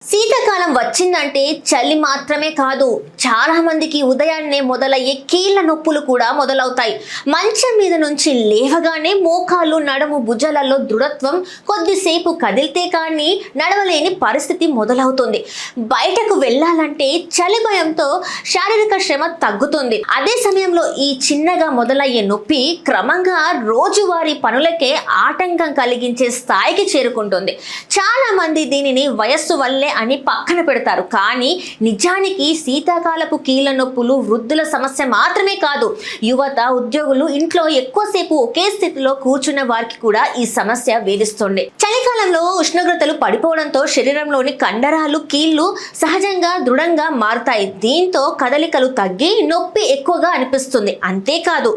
శీతాకాలం వచ్చిందంటే చలి మాత్రమే కాదు, చాలా మందికి ఉదయాన్నే మొదలయ్యే కీళ్ళ నొప్పులు కూడా మొదలవుతాయి. మంచం మీద నుంచి లేవగానే మోకాళ్ళు, నడుము, భుజాలలో దృఢత్వం, కొద్దిసేపు కదిలితే కానీ నడవలేని పరిస్థితి మొదలవుతుంది. బయటకు వెళ్ళాలంటే చలి భయంతో శారీరక శ్రమ తగ్గుతుంది. అదే సమయంలో ఈ చిన్నగా మొదలయ్యే నొప్పి క్రమంగా రోజువారీ పనులకే ఆటంకం కలిగించే స్థాయికి చేరుకుంటుంది. చాలా మంది దీనిని వయస్సు వల్లే అని పక్కన పెడతారు. కానీ నిజానికి శీతాకాలపు కీళ్ళ నొప్పులు వృద్ధుల సమస్య మాత్రమే కాదు. యువత, ఉద్యోగులు, ఇంట్లో ఎక్కువసేపు ఒకే స్థితిలో కూర్చున్న వారికి కూడా ఈ సమస్య వేధిస్తుంది. చలికాలంలో ఉష్ణోగ్రతలు పడిపోవడంతో శరీరంలోని కండరాలు, కీళ్లు సహజంగా దృఢంగా మారుతాయి. దీంతో కదలికలు తగ్గి నొప్పి ఎక్కువగా అనిపిస్తుంది. అంతేకాదు,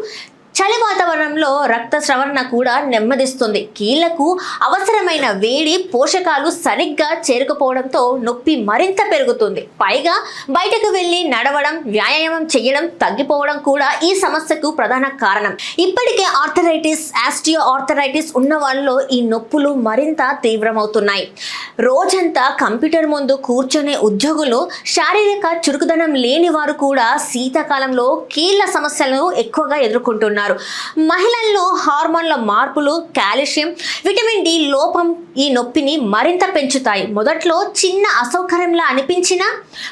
చలి వాతావరణంలో రక్త స్రవణ కూడా నెమ్మదిస్తుంది. కీళ్లకు అవసరమైన వేడి, పోషకాలు సరిగ్గా చేరుకుపోవడంతో నొప్పి మరింత పెరుగుతుంది. పైగా బయటకు వెళ్ళి నడవడం, వ్యాయామం చేయడం తగ్గిపోవడం కూడా ఈ సమస్యకు ప్రధాన కారణం. ఇప్పటికే ఆర్థరైటిస్, ఆస్టియో ఆర్థరైటిస్ ఉన్న వాళ్ళలో ఈ నొప్పులు మరింత తీవ్రమవుతున్నాయి. రోజంతా కంప్యూటర్ ముందు కూర్చొనే ఉద్యోగులు, శారీరక చురుకుదనం లేని వారు కూడా శీతాకాలంలో కీళ్ల సమస్యలను ఎక్కువగా ఎదుర్కొంటున్నారు. మహిళల్లో హార్మోన్ల మార్పులు, కాల్షియం, విటమిన్ డి లోపం ఈ నొప్పిని మరింత పెంచుతాయి. మొదట్లో చిన్న అసౌకర్యంలా అనిపించినా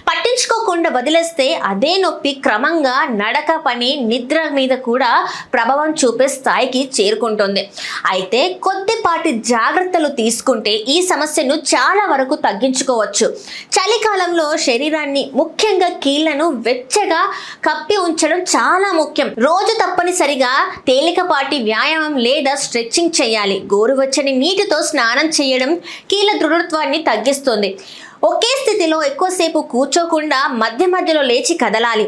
పట్టించుకోకుండా వదిలేస్తే అదే నొప్పి క్రమంగా నడక, పని, నిద్ర మీద కూడా ప్రభావం చూపే స్థాయికి చేరుకుంటుంది. అయితే కొద్దిపాటి జాగ్రత్తలు తీసుకుంటే ఈ సమస్యను చాలా వరకు తగ్గించుకోవచ్చు. చలికాలంలో శరీరాన్ని, ముఖ్యంగా కీళ్లను వెచ్చగా కప్పి ఉంచడం చాలా ముఖ్యం. రోజు తప్పనిసరిగా తేలికపాటి వ్యాయామం లేదా స్ట్రెచ్చింగ్ చేయాలి. గోరువెచ్చని నీటితో స్నానం చేయడం కీళ్ల దృఢత్వాన్ని తగ్గిస్తుంది. ఒకే స్థితిలో ఎక్కువసేపు కూర్చోకుండా మధ్య మధ్యలో లేచి కదలాలి.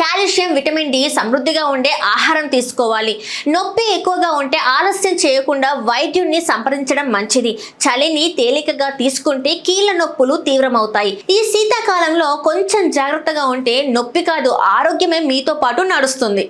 కాల్షియం, విటమిన్ డి సమృద్ధిగా ఉండే ఆహారం తీసుకోవాలి. నొప్పి ఎక్కువగా ఉంటే ఆలస్యం చేయకుండా వైద్యుడిని సంప్రదించడం మంచిది. చలిని తేలికగా తీసుకుంటే కీళ్ల నొప్పులు తీవ్రమవుతాయి. ఈ శీతాకాలంలో కొంచెం జాగ్రత్తగా ఉంటే నొప్పి కాదు, ఆరోగ్యమే మీతో పాటు నడుస్తుంది.